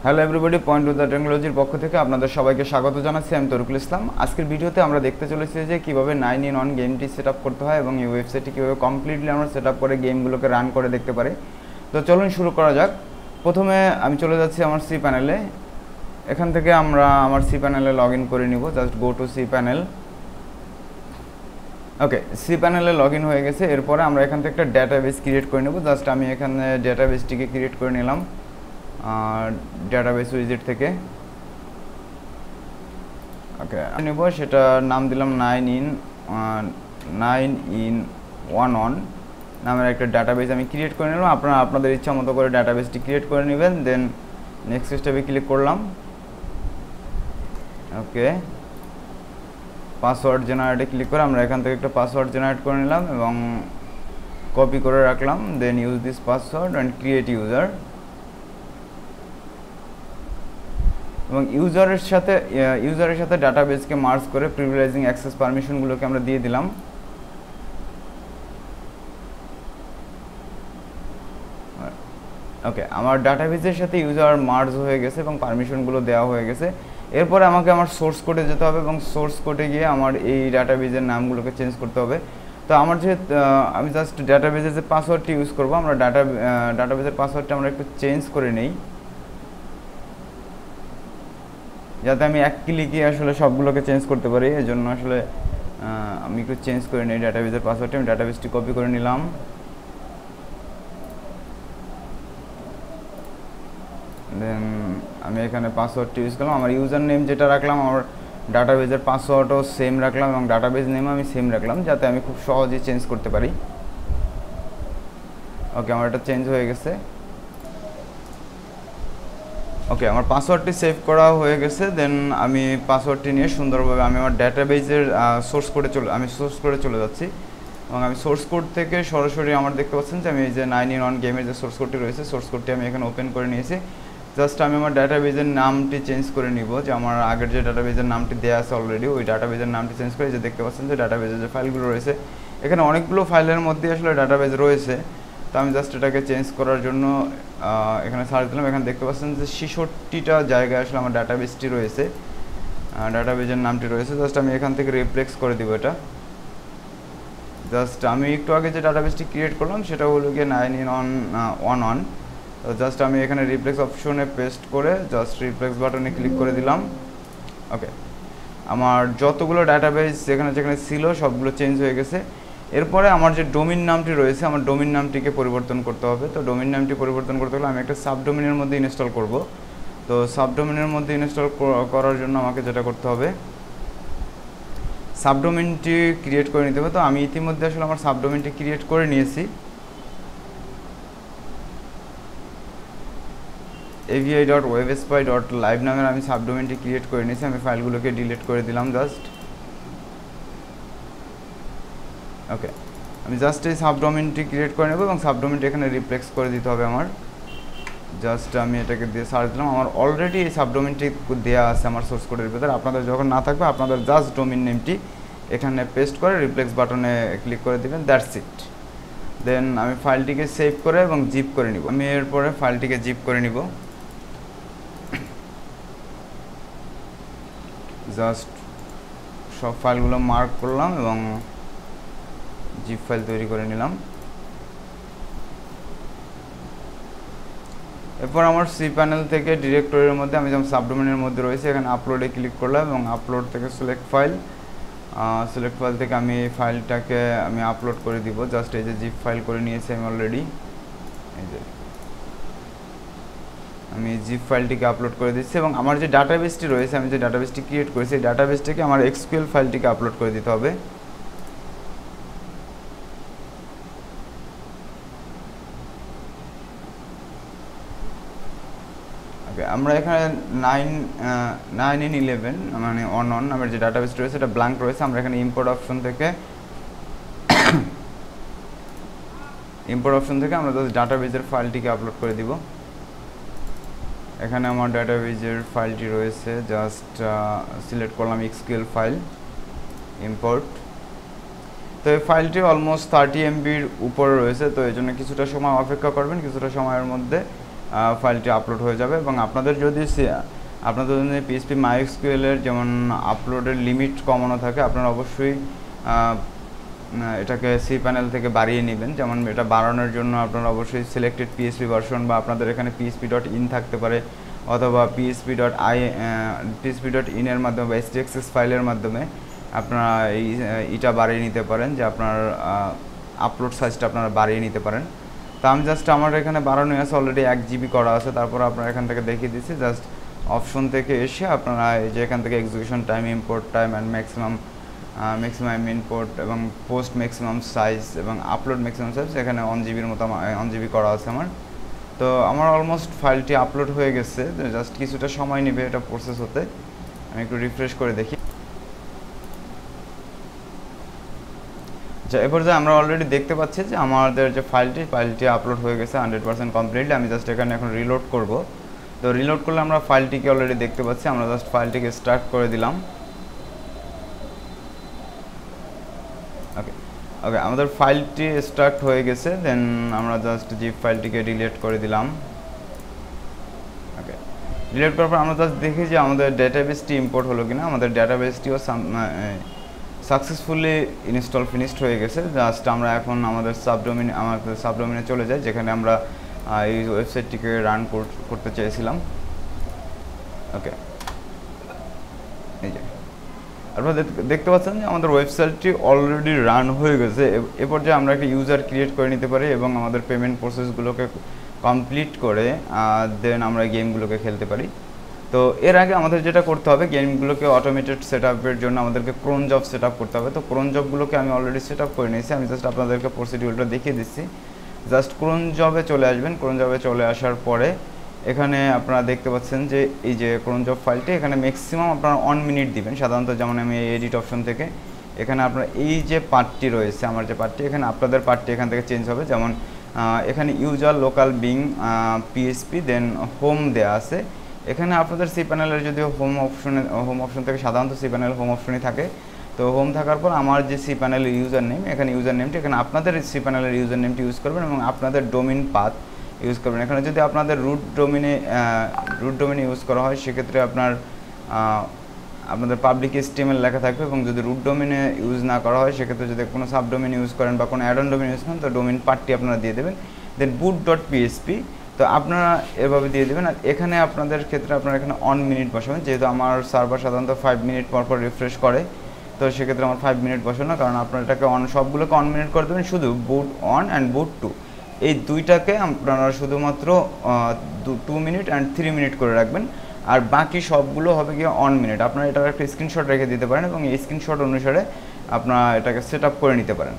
Hello everybody, point to the টেকনোলজির পক্ষ থেকে আপনাদের সবাইকে স্বাগত জানাচ্ছি। আমি তরুকুল ইসলাম। আজকের ভিডিওতে আমরা দেখতে চলেছি যে কীভাবে 9-in-1 গেমটি সেট আপ করতে হয় এবং এই ওয়েবসাইটটি কীভাবে কমপ্লিটলি আমরা সেট আপ করে গেমগুলোকে রান করে দেখতে পারি। তো চলুন শুরু করা যাক। প্রথমে আমি চলে যাচ্ছি আমার সি প্যানেলে। এখান থেকে আমরা আমার সি প্যানেলে লগ ইন করে নিব। Just go to C panel. Okay, C প্যানেলে লগ ইন হয়ে গেছে। এরপরে আমরা এখান থেকে একটা ডেটাবেস ক্রিয়েট করে নেব। জাস্ট আমি এখানে ডেটাবেসটিকে ক্রিয়েট করে নিলাম ডেটাবেস উইজেট থেকে। ওকে, নেব, সেটা নাম দিলাম 9-in-1 নামের একটা ডাটাবেস আমি ক্রিয়েট করে নিলাম। আপনারা আপনাদের ইচ্ছা মতো করে ডাটাবেসটি ক্রিয়েট করে নেবেন। দেন নেক্সট স্টেপে ক্লিক করলাম। ওকে, পাসওয়ার্ড জেনারেটে ক্লিক করে আমরা এখান থেকে একটা পাসওয়ার্ড জেনারেট করে নিলাম এবং কপি করে রাখলাম। Then use this password and create user. এবং ইউজারের সাথে ডাটাবেসকে মার্জ করে প্রিভিলেজিং অ্যাক্সেস পারমিশনগুলোকে আমরা দিয়ে দিলাম। ওকে, আমার ডাটাবেসের সাথে ইউজার মার্জ হয়ে গেছে এবং পারমিশনগুলো দেওয়া হয়ে গেছে। এরপরে আমাকে আমার সোর্স কোডে যেতে হবে এবং সোর্স কোডে গিয়ে আমার এই ডাটাবেসের নামগুলোকে চেঞ্জ করতে হবে। তো আমার আমি জাস্ট ডাটাবেসের যে পাসওয়ার্ডটি ইউজ করবো, আমরা ডাটাবেসের পাসওয়ার্ডটা আমরা একটু চেঞ্জ করে নেই, যাতে আমি এক ক্লিকে আসলে সবগুলোকে চেঞ্জ করতে পারি। এই জন্য আসলে আমি একটু চেঞ্জ করে নিই ডাটাবেসের পাসওয়ার্ডটা। আমি ডাটাবেসটি কপি করে নিলাম। দেন আমি এখানে পাসওয়ার্ডটি ইউজ করলাম। আমার ইউজার নেম যেটা রাখলাম, আমার ডাটাবেসের পাসওয়ার্ডও সেম রাখলাম এবং ডাটাবেস নেমও আমি সেম রাখলাম, যাতে আমি খুব সহজেই চেঞ্জ করতে পারি। ওকে, আমার এটা চেঞ্জ হয়ে গেছে। ওকে, আমার পাসওয়ার্ডটি সেভ করা হয়ে গেছে। দেন আমি পাসওয়ার্ডটি নিয়ে সুন্দরভাবে আমি আমার ডাটাবেসের সোর্স কোডে চলে যাচ্ছি এবং আমি সোর্স কোড থেকে সরাসরি আমার দেখতে পাচ্ছেন যে আমি এই যে 9-in-1 গেমের যে সোর্স কোডটি রয়েছে, সোর্স কোডটি আমি এখানে ওপেন করে নিয়েছি। জাস্ট আমি আমার ডাটাবেসের নামটি চেঞ্জ করে নিব, যে আমার আগের যে ডাটাবেসের নামটি দেওয়া আছে অলরেডি, ওই ডাটাবেসের নামটি চেঞ্জ করে যে দেখতে পাচ্ছেন যে ডাটাবেসের যে ফাইলগুলো রয়েছে, এখানে অনেকগুলো ফাইলের মধ্যে আসলে ডাটাবেস রয়েছে। তো আমি জাস্ট এটাকে চেঞ্জ করার জন্য এখানে সার্চ দিলাম। এখানে দেখতে পাচ্ছেন যে 66টা জায়গায় আসলে আমার ডাটাবেসটি রয়েছে, ডাটাবেসের নামটি রয়েছে। জাস্ট আমি এখান থেকে রিপ্লেক্স করে দিব এটা। জাস্ট আমি একটু আগে যে ডাটাবেসটি ক্রিয়েট করলাম সেটা হলো গিয়ে 9-in-1। তো জাস্ট আমি এখানে রিপ্লেক্স অপশনে পেস্ট করে জাস্ট রিপ্লেক্স বাটনে ক্লিক করে দিলাম। ওকে, আমার যতগুলো ডাটাবেস যেখানে ছিল সবগুলো চেঞ্জ হয়ে গেছে। এরপরে আমার যে ডোমিন নামটি রয়েছে, আমার ডোমিন নামটিকে পরিবর্তন করতে হবে। তো ডোমিন নামটি পরিবর্তন করতে হলে আমি একটা সাবডোমিনের মধ্যে ইনস্টল করব। তো সাবডোমিনের মধ্যে ইনস্টল করার জন্য আমাকে যেটা করতে হবে, সাবডোমিনটি ক্রিয়েট করে নিতে হবে। তো আমি ইতিমধ্যে আসলে আমার সাবডোমিনটি ক্রিয়েট করে নিয়েছি। avi.webspy.live নামের আমি সাবডোমিনটি ক্রিয়েট করে নিয়েছি। আমি ফাইলগুলোকে ডিলিট করে দিলাম জাস্ট। ওকে, আমি জাস্ট এই সাবডোমিনটি ক্রিয়েট করে নেব এবং সাবডোমিনটি এখানে রিপ্লেক্স করে দিতে হবে আমার। জাস্ট আমি এটাকে দিয়ে সার্চ দিলাম। আমার অলরেডি এই সাবডোমিনটি দেওয়া আছে আমার সোর্স কোডের ভিতরে। আপনাদের যখন না থাকবে, আপনাদের জাস্ট ডোমিন নেমটি এখানে পেস্ট করে রিপ্লেক্স বাটনে ক্লিক করে দেবেন, দ্যাটস ইট। দেন আমি ফাইলটিকে সেভ করে এবং জিপ করে নিব। আমি এরপরে ফাইলটিকে জিপ করে নিব। জাস্ট সব ফাইলগুলো মার্ক করলাম এবং জিপ ফাইল তৈরি করে নিলাম। এরপর আমার সি প্যানেল থেকে ডিরেক্টরির মধ্যে আমি যেমন সাবডোমেনের মধ্যে রয়েছে, এখানে আপলোডে ক্লিক করলাম এবং আপলোড থেকে সিলেক্ট ফাইল থেকে আমি ফাইলটাকে আমি আপলোড করে দিব। জাস্ট এই যে জিপ ফাইল করে নিয়েছি আমি অলরেডি। এই যে আমি জিপ ফাইলটিকে আপলোড করে দিচ্ছি এবং আমার যে ডাটাবেসটি রয়েছে, আমি যে ডাটাবেসটি ক্রিয়েট করেছি, এই ডাটাবেসটিকে আমার এক্সকিউএল ফাইলটিকে আপলোড করে দিতে হবে। আমরা এখানে 9-in-11 মানে 1 নামের যে ডাটাবেস রয়েছে এটা ব্ল্যাঙ্ক রয়েছে। আমরা এখানে ইম্পোর্ট অপশন থেকে আমরা জাস্ট ডাটাবেসের ফাইলটিকে আপলোড করে দিব। এখানে আমার ডাটাবেসের ফাইলটি রয়েছে, জাস্ট সিলেক্ট করলাম এক্সকিউএল ফাইল, ইম্পোর্ট। তো এই ফাইলটি অলমোস্ট 30 MBর উপরে রয়েছে। তো এই জন্য কিছুটা সময় অপেক্ষা করবেন। কিছুটা সময়ের মধ্যে ফাইলটি আপলোড হয়ে যাবে। এবং আপনাদের যদি পিএইচপি মাইএসকিউএল এর যেমন আপলোডের লিমিট কমানো থাকে, আপনারা অবশ্যই এটাকে cPanel থেকে বাড়িয়ে নেবেন। যেমন এটা বাড়ানোর জন্য আপনারা অবশ্যই সিলেক্টেড পিএইচপি ভার্সন বা আপনাদের এখানে php.in থাকতে পারে, অথবা php.in এর মাধ্যমে বা htaccess ফাইলের মাধ্যমে আপনারা এটা বাড়িয়ে নিতে পারেন, যে আপনার আপলোড সাইজটা আপনারা বাড়িয়ে নিতে পারেন। তো আমি জাস্ট আমার এখানে বাড়ানো আছে, অলরেডি 1 GB করা আছে। তারপর আপনারা এখান থেকে দেখিয়ে দিচ্ছি, জাস্ট অপশন থেকে এসে আপনারা এই যে এখান থেকে execution time, import time and maximum import এবং পোস্ট ম্যাক্সিমাম সাইজ এবং আপলোড ম্যাক্সিমাম সাইজ এখানে 1 GB মতো 1 GB করা আছে আমার। তো আমার অলমোস্ট ফাইলটি আপলোড হয়ে গেছে, জাস্ট কিছুটা সময় নেবে এটা প্রসেস হতে। আমি একটু রিফ্রেশ করে দেখি। আচ্ছা, এরপর যে আমরা অলরেডি দেখতে পাচ্ছি যে আমাদের যে ফাইলটি আপলোড হয়ে গেছে 100% কমপ্লিটলি। আমি জাস্ট এখানে এখন রিলোড করব। তো রিলোড করলে আমরা ফাইলটিকে অলরেডি দেখতে পাচ্ছি। আমরা জাস্ট ফাইলটিকে স্টার্ট করে দিলাম। ওকে, আমাদের ফাইলটি স্টার্ট হয়ে গেছে। দেন আমরা জাস্ট জিপ ফাইলটিকে ডিলিট করে দিলাম। ওকে, ডিলিট করার পর আমরা জাস্ট দেখি যে আমাদের ডেটাবেসটি ইম্পোর্ট হলো কিনা। আমাদের ডেটাবেসটিও সাকসেসফুলি ইনস্টল ফিনিশড হয়ে গেছে। জাস্ট আমরা এখন আমাদের সাবডোমেনে চলে যাই, যেখানে আমরা এই ওয়েবসাইটটিকে রান করতে চেয়েছিলাম। ওকে, এই যে আপনারা দেখতে পাচ্ছেন যে আমাদের ওয়েবসাইটটি অলরেডি রান হয়ে গেছে। এরপর যে আমরা একটা ইউজার ক্রিয়েট করে নিতে পারি এবং আমাদের পেমেন্ট প্রসেসগুলোকে কমপ্লিট করে দেন আমরা গেমগুলোকে খেলতে পারি। তো এর আগে আমাদের যেটা করতে হবে, গেমগুলোকে অটোমেটেড সেটআপের জন্য আমাদেরকে ক্রোন জব সেটআপ করতে হবে। তো ক্রোন জবগুলোকে আমি অলরেডি সেটআপ করে নিয়েছি। আমি জাস্ট আপনাদেরকে প্রসিডিউরটা দেখিয়ে দিচ্ছি। জাস্ট ক্রোন জবে চলে আসবেন। ক্রোন জবে চলে আসার পরে এখানে আপনারা দেখতে পাচ্ছেন যে এই যে ক্রোন জব ফাইলটি, এখানে ম্যাক্সিমাম আপনারা 1 মিনিট দিবেন সাধারণত। যেমন আমি এডিট অপশন থেকে এখানে আপনার এই যে পার্টটি রয়েছে, আমার যে পার্টটি, এখানে আপনাদের পার্টটি এখান থেকে চেঞ্জ হবে। যেমন এখানে ইউজার লোকাল বিং পিএইচপি দেন হোম দেয়া আছে। এখানে আপনাদের cPanel-এর যদিও হোম অপশন থেকে সাধারণত cPanel হোম অপশনই থাকে। তো হোম থাকার পর আমার যে cPanel-এর ইউজার নেম, এখানে ইউজার নেমটি, এখানে আপনাদের cPanel-এর ইউজার নেমটি ইউজ করবেন এবং আপনাদের ডোমেইন পাথ ইউজ করবেন। এখানে যদি আপনাদের রুট ডোমেইনে ইউজ করা হয়, সেক্ষেত্রে আপনাদের পাবলিক HTML লেখা থাকবে। এবং যদি রুট ডোমেইনে ইউজ না করা হয়, সেক্ষেত্রে যদি কোনো সাবডোমেইন ইউজ করেন বা কোনো অ্যাড অন ডোমেইন ইউজ করেন, তো ডোমেইন পার্টটি আপনারা দিয়ে দেবেন। দেন boot.php, তো আপনারা এভাবে দিয়ে দেবেন। আর এখানে আপনাদের ক্ষেত্রে আপনারা এখানে 1 মিনিট বসাবেন, যেহেতু আমার সার্ভার সাধারণত 5 মিনিট পর রিফ্রেশ করে। তো সেক্ষেত্রে আমার 5 মিনিট বসানো, কারণ আপনারা এটাকে সবগুলোকে 1 মিনিট করে দেবেন। শুধু বুট 1 অ্যান্ড বুট 2 এই দুইটাকে আপনারা শুধুমাত্র 2 মিনিট অ্যান্ড 3 মিনিট করে রাখবেন। আর বাকি সবগুলো হবে গিয়ে 1 মিনিট। আপনারা এটার একটা স্ক্রিনশট রেখে দিতে পারেন এবং এই স্ক্রিনশট অনুসারে আপনারা এটাকে সেট আপ করে নিতে পারেন।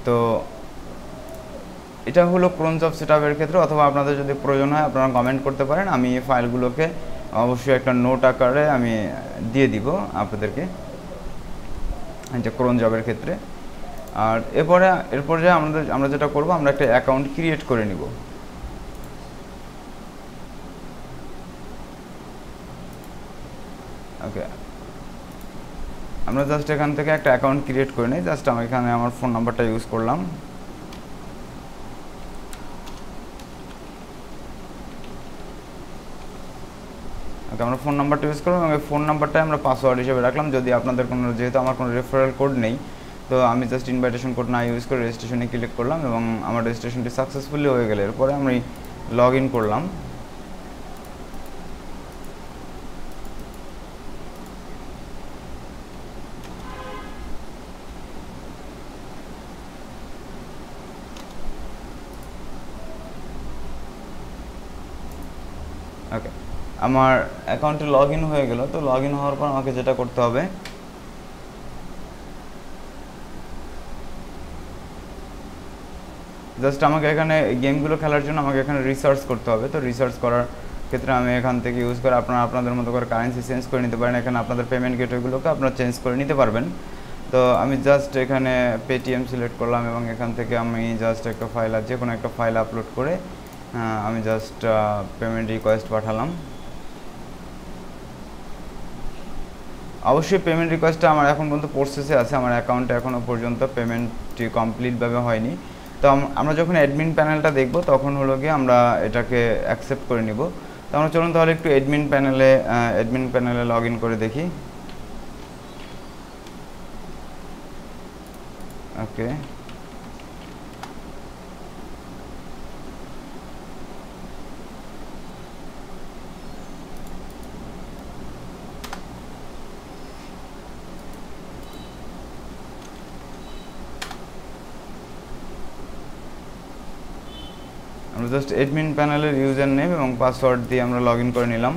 তো এটা হলো ক্রোন জব সেটআপের ক্ষেত্রে। অথবা আপনাদের যদি প্রয়োজন হয় আপনারা কমেন্ট করতে পারেন, আমি এই ফাইলগুলোকে অবশ্যই একটা নোট আকারে আমি দিয়ে দিব আপনাদেরকে, যে ক্রোন জবের ক্ষেত্রে। আর এরপর যে আমরা যেটা করব, আমরা একটা অ্যাকাউন্ট ক্রিয়েট করে নিব। ওকে, আমরা জাস্ট এখান থেকে একটা অ্যাকাউন্ট ক্রিয়েট করে নিই। জাস্ট আমি এখানে আমার ফোন নাম্বারটা ইউজ করলাম। ওকে, আমরা ফোন নাম্বারটা ইউজ করলাম এবং এই ফোন নাম্বারটা আমরা পাসওয়ার্ড হিসেবে রাখলাম। যদি আপনাদের যেহেতু আমার কোনো রেফারেল কোড নেই, তো আমি জাস্ট ইনভাইটেশন কোড না ইউজ করে রেজিস্ট্রেশনে ক্লিক করলাম এবং আমার রেজিস্ট্রেশনটি সাকসেসফুলি হয়ে গেলে এরপরে আমি লগ ইন করলাম। ওকে, আমার অ্যাকাউন্টে লগ ইন হয়ে গেল। তো লগ ইন হওয়ার পর আমাকে যেটা করতে হবে, জাস্ট আমাকে এখানে গেমগুলো খেলার জন্য আমাকে এখানে রিসার্চ করতে হবে। তো রিসার্চ করার ক্ষেত্রে আমি এখান থেকে ইউজ করে আপনারা আপনাদের মতো করে কারেন্সি চেঞ্জ করে নিতে পারেন। এখানে আপনাদের পেমেন্ট গেটওয়েগুলোকে আপনারা চেঞ্জ করে নিতে পারবেন। তো আমি জাস্ট এখানে পেটিএম সিলেক্ট করলাম এবং এখান থেকে আমি জাস্ট একটা ফাইল, যে কোনো একটা ফাইল আপলোড করে আমি জাস্ট পেমেন্ট রিকোয়েস্ট পাঠালাম। অবশ্যই পেমেন্ট রিকোয়েস্টটা আমার এখন পর্যন্ত প্রসেসে আছে, আমার অ্যাকাউন্টে এখনও পর্যন্ত পেমেন্ট সেটটি কমপ্লিটভাবে হয়নি। তো আমরা যখন অ্যাডমিন প্যানেলটা দেখব তখন হলো গিয়ে আমরা এটাকে অ্যাকসেপ্ট করে নিব। তো আমরা চলুন তাহলে একটু অ্যাডমিন প্যানেলে লগ ইন করে দেখি। ওকে, আমরা জাস্ট অ্যাডমিন প্যানেলের ইউজার নেম এবং পাসওয়ার্ড দিয়ে আমরা লগ ইন করে নিলাম।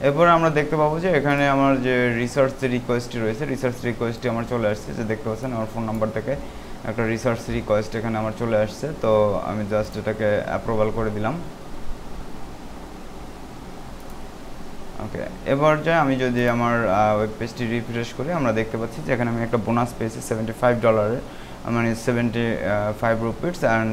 এরপরে আমরা দেখতে পাবো যে এখানে আমার যে রিসার্চ রিকোয়েস্টটি রয়েছে, রিসার্চ রিকোয়েস্টটি আমার চলে আসছে, যে দেখতে পাচ্ছেন আমার ফোন নাম্বার থেকে একটা রিসার্চ রিকোয়েস্ট এখানে আমার চলে আসছে। তো আমি জাস্ট এটাকে অ্যাপ্রুভাল করে দিলাম। ওকে, এবার যে আমি যদি আমার ওয়েব পেজটি রিফ্রেশ করি, আমরা দেখতে পাচ্ছি যে এখানে আমি একটা বোনাস পেয়েছি $75, মানে 75 রুপিস অ্যান্ড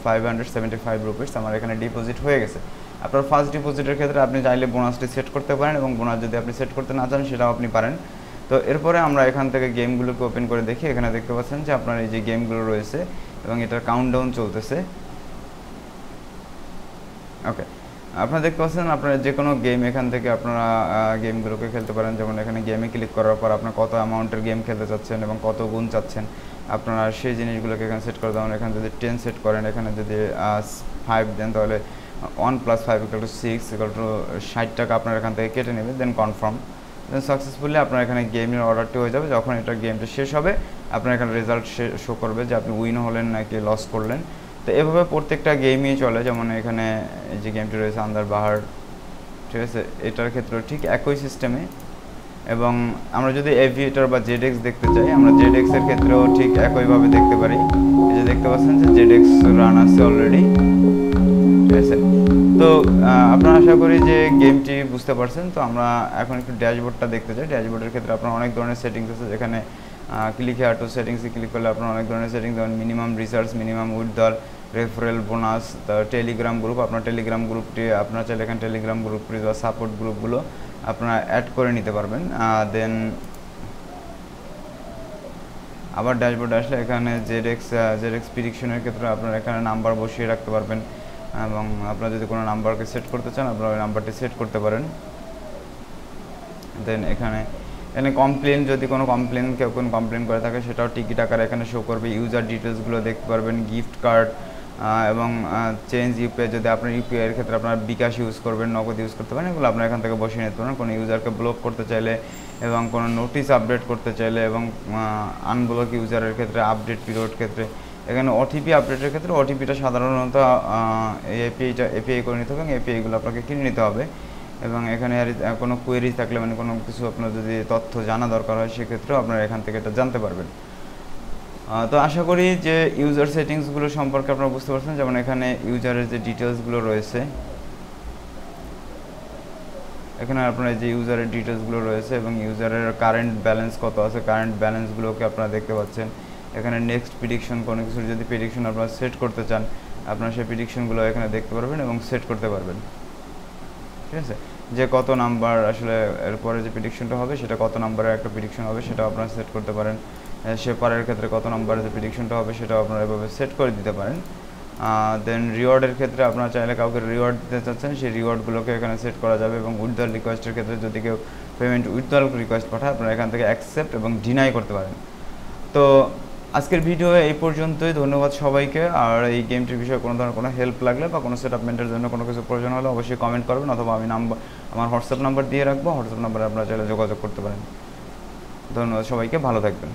575 রুপিস আমার এখানে ডিপোজিট হয়ে গেছে। আপনার ফার্স্ট ডিপোজিটের ক্ষেত্রে আপনি চাইলে বোনাসটি সেট করতে পারেন, এবং বোনাস যদি আপনি সেট করতে না চান সেটাও আপনি পারেন। তো এরপরে আমরা এখান থেকে গেমগুলোকে ওপেন করে দেখি। এখানে দেখতে পাচ্ছেন যে আপনার এই যে গেমগুলো রয়েছে এবং এটার কাউন্টডাউন চলতেছে। ওকে, আপনারা দেখতে পাচ্ছেন আপনারা যে কোনো গেম এখান থেকে আপনারা গেমগুলোকে খেলতে পারেন। যেমন এখানে গেমে ক্লিক করার পর আপনার কত অ্যামাউন্টের গেম খেলতে চাচ্ছেন এবং কত গুণ চাচ্ছেন আপনারা সেই জিনিসগুলোকে এখানে সেট করে দেবেন। এখানে যদি 10 সেট করেন, এখানে যদি 5 দেন, তাহলে 1 + 5 = 6 60 টাকা আপনার এখান থেকে কেটে নেবে। দেন কনফার্ম, দেন সাকসেসফুলি আপনার এখানে গেমের অর্ডারটি হয়ে যাবে। যখন এটা গেমটা শেষ হবে আপনার এখানে রেজাল্ট শো করবে যে আপনি উইন হলেন নাকি লস করলেন। তো এভাবে প্রত্যেকটা গেমই চলে। যেমন এখানে এই যে গেমটি রয়েছে আন্দার বাহার, ঠিক আছে, এটার ক্ষেত্রে ঠিক একই সিস্টেমে। এবং আমরা যদি এভিয়েটর বা জেডএক্স দেখতে চাই, আমরা জেডএক্সের ক্ষেত্রেও ঠিক একইভাবে দেখতে পারি। এই যে দেখতে পাচ্ছেন যে জেডএক্স রান আছে অলরেডি, ঠিক আছে। তো আপনারা আশা করি যে গেমটি বুঝতে পারছেন। তো আমরা এখন একটু ড্যাশবোর্ডটা দেখতে চাই। ড্যাশবোর্ডের ক্ষেত্রে আপনার অনেক ধরনের সেটিংস আছে, যেখানে ক্লিক হেয়ার টু সেটিংসে ক্লিক করলে আপনার অনেক ধরনের সেটিংস, যেমন minimum research, minimum withdrawal, referral bonus, Telegram group. আপনার টেলিগ্রাম গ্রুপটি আপনার চাইলে এখানে টেলিগ্রাম গ্রুপটি বা সাপোর্ট গ্রুপগুলো আপনারা অ্যাড করে নিতে পারবেন। দেন আবার ড্যাশবোর্ডে আসলে এখানে জেডএক্স প্রেডিকশনের ক্ষেত্রে আপনারা এখানে নাম্বার বসিয়ে রাখতে পারবেন, এবং আপনারা যদি কোনো নাম্বারকে সেট করতে চান আপনারা ওই নাম্বারটি সেট করতে পারেন। দেন এখানে কমপ্লেন, যদি কোনো কেউ কোনো কমপ্লেন করে থাকে সেটাও টিকিট আকারে এখানে শো করবে। ইউজার ডিটেলসগুলো দেখতে পারবেন, গিফট কার্ড এবং চেঞ্জ ইউপিআই, যদি আপনার ইউপিআইয়ের ক্ষেত্রে আপনার বিকাশ ইউজ করবেন, নগদ ইউজ করতে পারেন, এগুলো আপনার এখান থেকে বসিয়ে নিতে পারেন। কোনো ইউজারকে ব্লক করতে চাইলে এবং কোনো নোটিশ আপডেট করতে চাইলে, এবং আনব্লক ইউজারের ক্ষেত্রে, আপডেট পিরিয়ড ক্ষেত্রে, এখানে ওটিপি আপডেটের ক্ষেত্রে ওটিপিটা সাধারণত এপিআই করে নিতে হবে, এবং এপিআইগুলো আপনাকে কিনে নিতে হবে। এবং এখানে কোনো কোয়েরি থাকলে, মানে কোনো কিছু আপনার যদি তথ্য জানা দরকার হয় সেক্ষেত্রেও আপনারা এখান থেকে এটা জানতে পারবেন। তো আশা করি যে ইউজার সেটিংসগুলো সম্পর্কে আপনারা বুঝতে পারছেন। যেমন এখানে ইউজারের যে ডিটেলসগুলো রয়েছে, এখানে আপনার যে ইউজারের ডিটেলসগুলো রয়েছে এবং ইউজারের কারেন্ট ব্যালেন্স কত আছে, কারেন্ট ব্যালেন্সগুলোকে আপনারা দেখতে পাচ্ছেন। এখানে নেক্সট প্রেডিকশন, কোনো কিছুর যদি প্রেডিকশন আপনারা সেট করতে চান আপনারা সেই প্রেডিকশনগুলো এখানে দেখতে পারবেন এবং সেট করতে পারবেন, ঠিক আছে। যে কত নাম্বার আসলে এরপরে যে প্রেডিকশনটা হবে সেটা কত নাম্বারের একটা প্রেডিকশন হবে সেটাও আপনারা সেট করতে পারেন। শেপারের ক্ষেত্রে কত নাম্বারের যে প্রেডিকশনটা হবে সেটাও আপনারা এভাবে সেট করে দিতে পারেন। দেন রিওয়ার্ডের ক্ষেত্রে আপনারা চাইলে কাউকে রিওয়ার্ড দিতে চাচ্ছেন সেই রিওয়ার্ডগুলোকে এখানে সেট করা যাবে। এবং উইথড্রল রিকোয়েস্টের ক্ষেত্রে যদি কেউ পেমেন্ট উইথড্রল রিকোয়েস্ট পাঠায় আপনারা এখান থেকে অ্যাকসেপ্ট এবং ডিনাই করতে পারেন। তো আজকের ভিডিও এই পর্যন্তই। ধন্যবাদ সবাইকে। আর এই গেমটির বিষয়ে কোনো ধরনের কোনো হেল্প লাগলে বা কোনো সেটআপমেন্টের জন্য কোনো কিছু প্রয়োজন হলে অবশ্যই কমেন্ট করবেন, অথবা আমি আমার হোয়াটসঅ্যাপ নাম্বার দিয়ে রাখবো, হোয়াটসঅ্যাপ নাম্বারে আপনারা চাইলে যোগাযোগ করতে পারেন। ধন্যবাদ সবাইকে, ভালো থাকবেন।